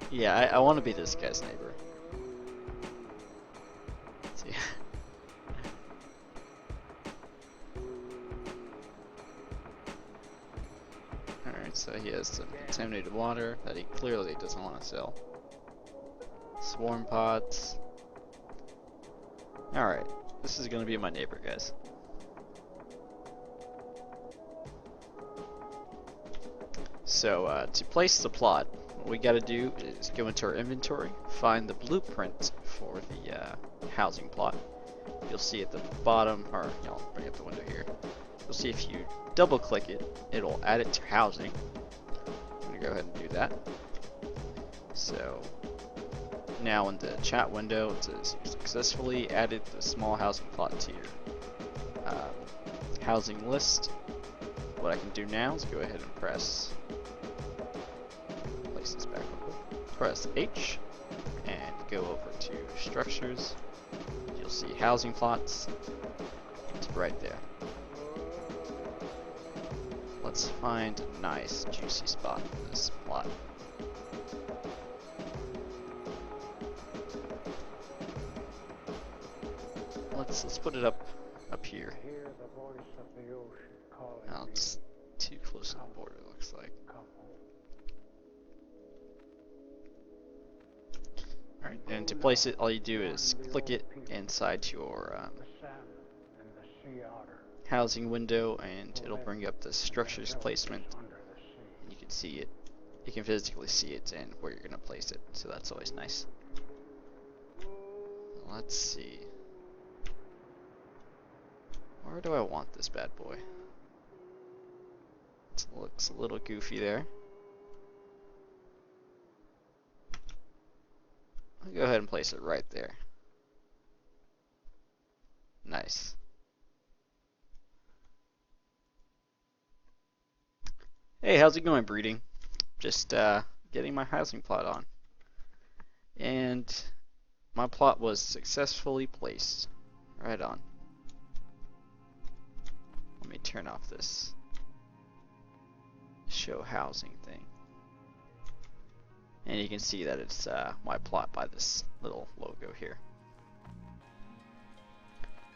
Yeah, I want to be this guy's neighbor. Let's see. Alright, so he has some contaminated water that he clearly doesn't want to sell. Swarm pods. Alright, this is going to be my neighbor, guys. So, to place the plot, what we gotta do is go into our inventory, find the blueprint for the housing plot. You'll see at the bottom, or I'll bring up the window here. You'll see if you double click it, it'll add it to housing. I'm gonna go ahead and do that. So, now in the chat window, it says you successfully added the small housing plot to your housing list. What I can do now is go ahead and place this back over. Press H and go over to structures. You'll see housing plots. It's right there. Let's find a nice juicy spot for this plot. Let's put it up here. Now it's too close to the border, it looks like. Alright, and to place it, all you do is click it inside your housing window, and it'll bring up the structures placement. And you can see it. You can physically see it and where you're going to place it, so that's always nice. Let's see. Where do I want this bad boy? It looks a little goofy there. I'll go ahead and place it right there. Nice. Hey, how's it going, breeding? Just getting my housing plot on. And my plot was successfully placed. Right on. Let me turn off this show housing thing. And you can see that it's my plot by this little logo here.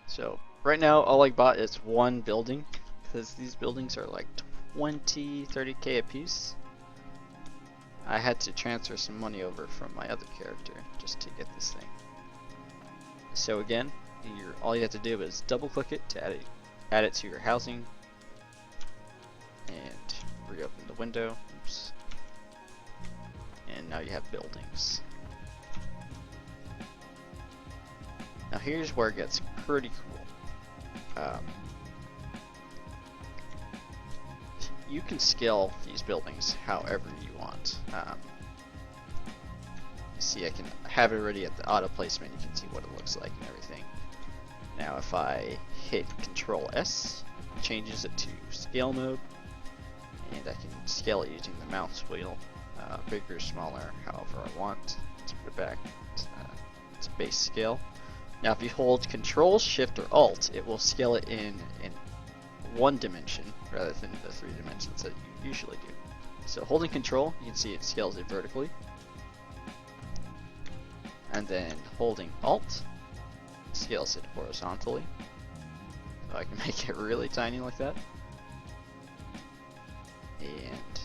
So right now all I bought is one building, because these buildings are like 20-30k a piece. I had to transfer some money over from my other character just to get this thing. So again, all you have to do is double click it to add it to your housing, and reopen the window. Oops. And now you have buildings. Now here's where it gets pretty cool. You can scale these buildings however you want. See, I can have it already at the auto placement. You can see what it looks like and everything. Now if I hit Control S, it changes it to scale mode, and I can scale it using the mouse wheel. Bigger, smaller, however I want. Let's put it back to base scale. Now if you hold Control, Shift, or Alt, it will scale it in one dimension rather than the 3 dimensions that you usually do. So holding Control, you can see it scales it vertically. And then holding Alt, scales it horizontally. So I can make it really tiny like that. And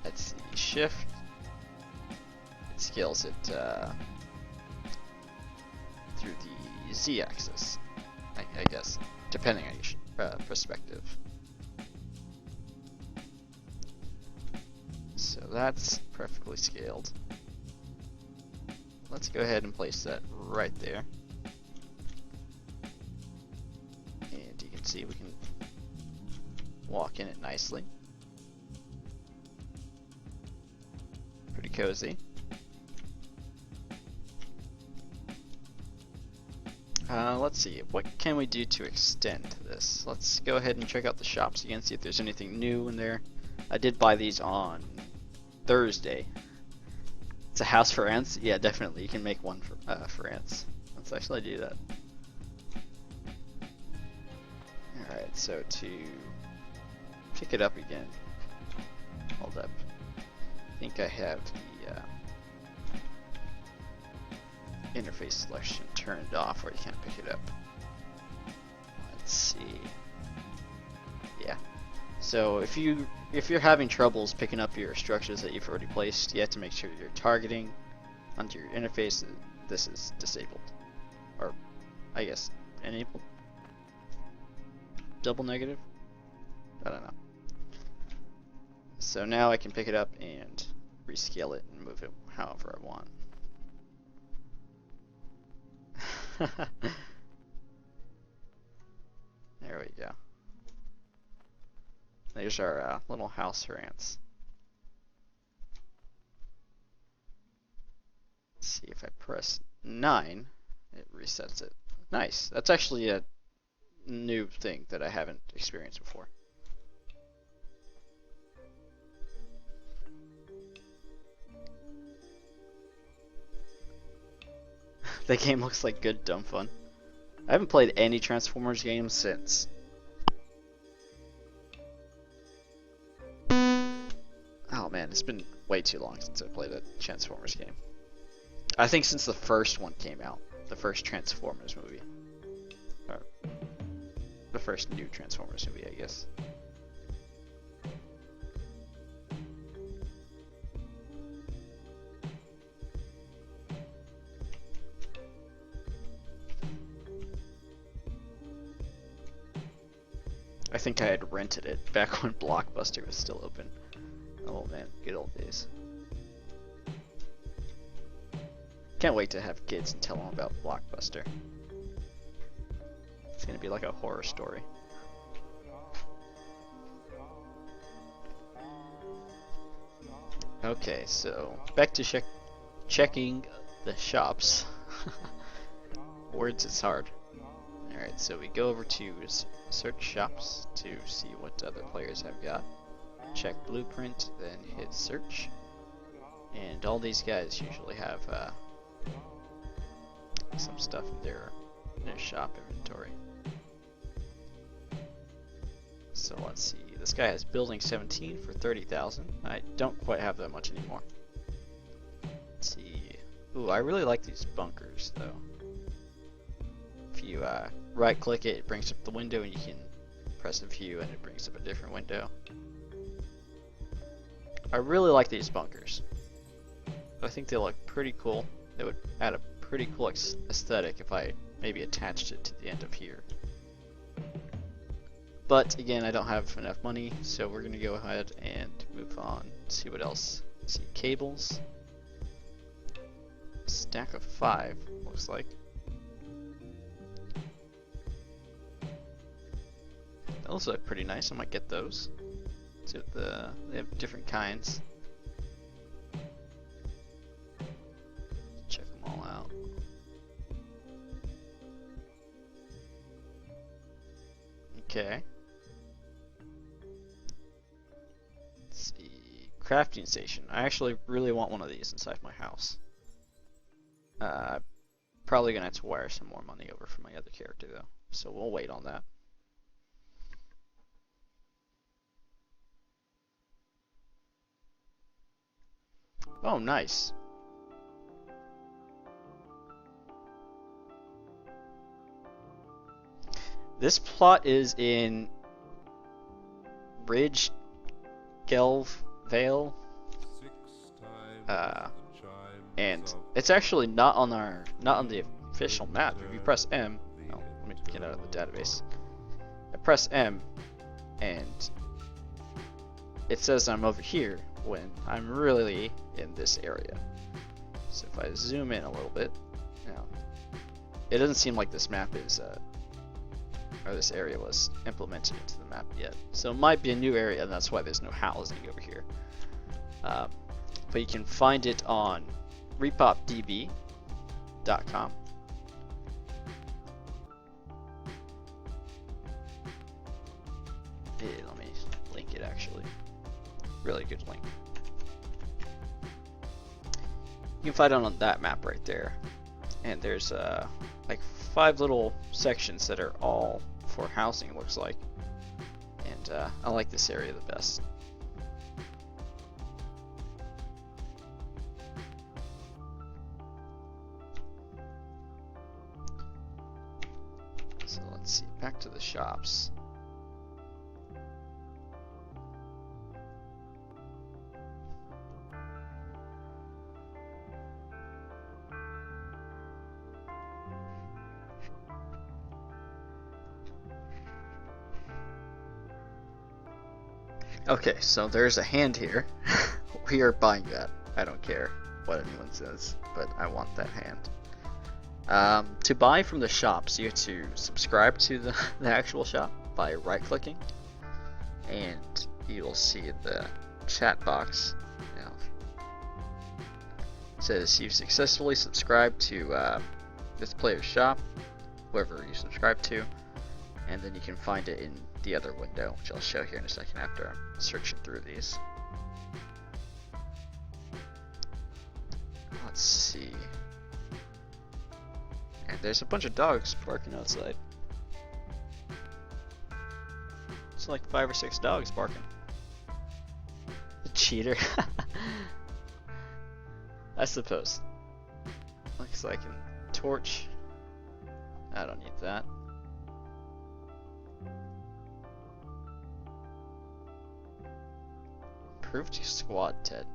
let's see, Shift, it scales it through the Z-axis, I guess, depending on your perspective. So that's perfectly scaled. Let's go ahead and place that right there. And you can see we can walk in it nicely. Pretty cozy. Let's see, what can we do to extend this? Let's go ahead and check out the shops again, see if there's anything new in there. I did buy these on Thursday. It's a house for ants? Yeah, definitely, you can make one for ants. Let's actually do that. Alright, so to pick it up again, hold up. think I have the interface selection turned off where you can't pick it up. Let's see. Yeah. So if you're having troubles picking up your structures that you've already placed, you have to make sure you're targeting onto your interface. This is disabled, or I guess enabled. Double negative. I don't know. So now I can pick it up and rescale it and move it however I want. There we go. There's our little house for ants. Let's see if I press 9, it resets it. Nice. That's actually a new thing that I haven't experienced before. The game looks like good dumb fun. I haven't played any Transformers games since. Oh man, it's been way too long since I played a Transformers game. I think since the first one came out, the first Transformers movie. Or the first new Transformers movie, I guess. I think I had rented it back when Blockbuster was still open. Oh man, good old days. Can't wait to have kids and tell them about Blockbuster. It's gonna be like a horror story. Okay, so back to checking the shops. Words is hard. Alright, so we go over to search shops to see what other players have got. Check blueprint, then hit search. And all these guys usually have some stuff in their shop inventory. So let's see, this guy has building 17 for 30,000. I don't quite have that much anymore. Let's see. Ooh, I really like these bunkers though. If you right click it, it brings up the window and you can press a view and it brings up a different window. I really like these bunkers. I think they look pretty cool. They would add a pretty cool aesthetic if I maybe attached it to the end of here. But again, I don't have enough money, so we're gonna go ahead and move on. See what else. See cables. Stack of 5 looks like. Those look pretty nice. I might get those. See what they have different kinds. Check them all out. Okay. Let's see. Crafting station. I actually really want one of these inside my house. Probably gonna have to wire some more money over for my other character though, so we'll wait on that. Oh, nice. This plot is in Ridge Gelv Vale. And it's actually not on the official map. If you press M, oh, let me get out of the database. I press M, and it says I'm over here when I'm really in this area. So if I zoom in a little bit, now it doesn't seem like this map is, or this area was implemented into the map yet. So it might be a new area, and that's why there's no housing over here. But you can find it on repopdb.com. Hey, let me link it actually. Really good link. You can find it on that map right there. And there's like 5 little sections that are all for housing, it looks like. And I like this area the best. let's see, back to the shops. Okay, so there's a hand here. We are buying that. I don't care what anyone says, but I want that hand. To buy from the shops, you have to subscribe to the actual shop by right-clicking, and you will see the chat box. Now, it says you've successfully subscribed to this player's shop, whoever you subscribe to, and then you can find it in the other window, which I'll show here in a second after I'm searching through these. Let's see. And there's a bunch of dogs barking outside. It's like 5 or 6 dogs barking. The cheater. I suppose. Looks like a torch. I don't need that. Improved squad tent.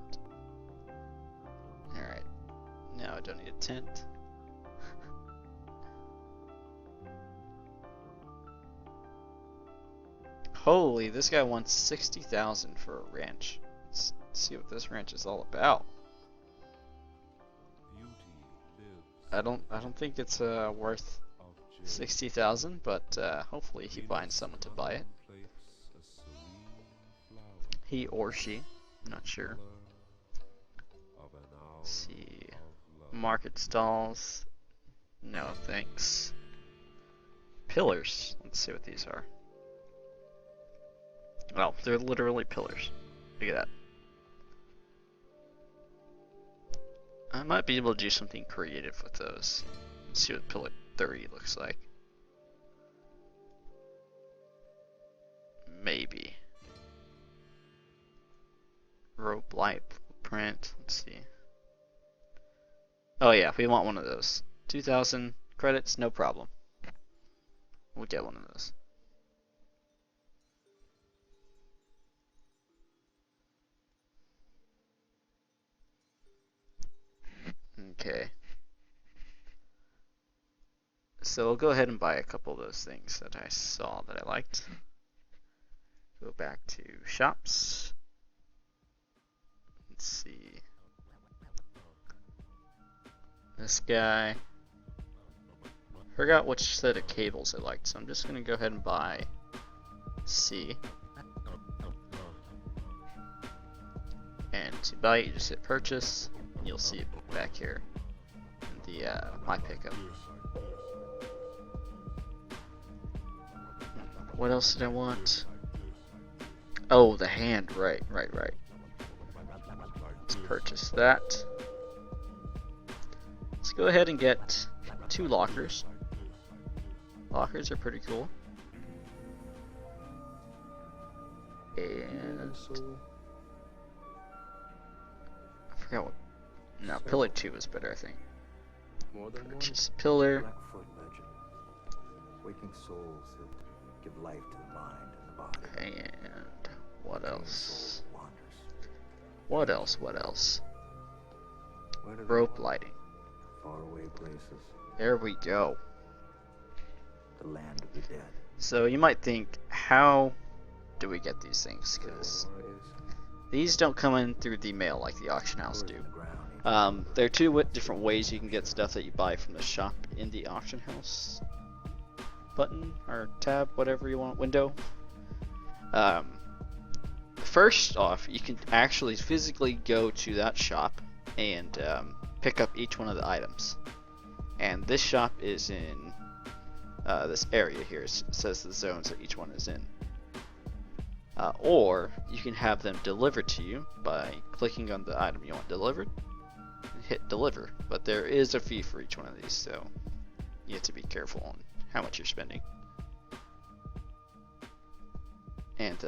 Alright. Now I don't need a tent. Holy, this guy wants 60,000 for a ranch. Let's see what this ranch is all about. I don't think it's worth 60,000, but hopefully he finds someone to buy it. He or she, I'm not sure. Let's see, market stalls. No thanks. Pillars. Let's see what these are. Well, they're literally pillars. Look at that. I might be able to do something creative with those. Let's see what pillar 30 looks like. Maybe. Rope light print. Let's see. Oh yeah, we want one of those. 2,000 credits, no problem. We'll get one of those. Okay. So we'll go ahead and buy a couple of those things that I saw that I liked. Go back to shops. Let's see. This guy. Forgot which set of cables I liked, so I'm just gonna go ahead and buy C. And to buy it, you just hit purchase. You'll see it back here in the my pickup. What else did I want? Oh, the hand. Right. Let's purchase that. Let's go ahead and get 2 lockers. Lockers are pretty cool. And I forgot what. No, pillar 2 is better, I think. Purchase pillar. Waking souls that give life to the mind and the body. And what else? What else? Rope lighting. Faraway places. There we go. The land of the dead. So you might think, how do we get these things? Because these don't come in through the mail like the auction house do. There are 2 different ways you can get stuff that you buy from the shop in the auction house button or tab, whatever you want, window. First off, you can actually physically go to that shop and pick up each one of the items. And this shop is in this area here. It says the zones that each one is in. Or you can have them delivered to you by clicking on the item you want delivered and hit deliver. But there is a fee for each one of these, so you have to be careful on how much you're spending. And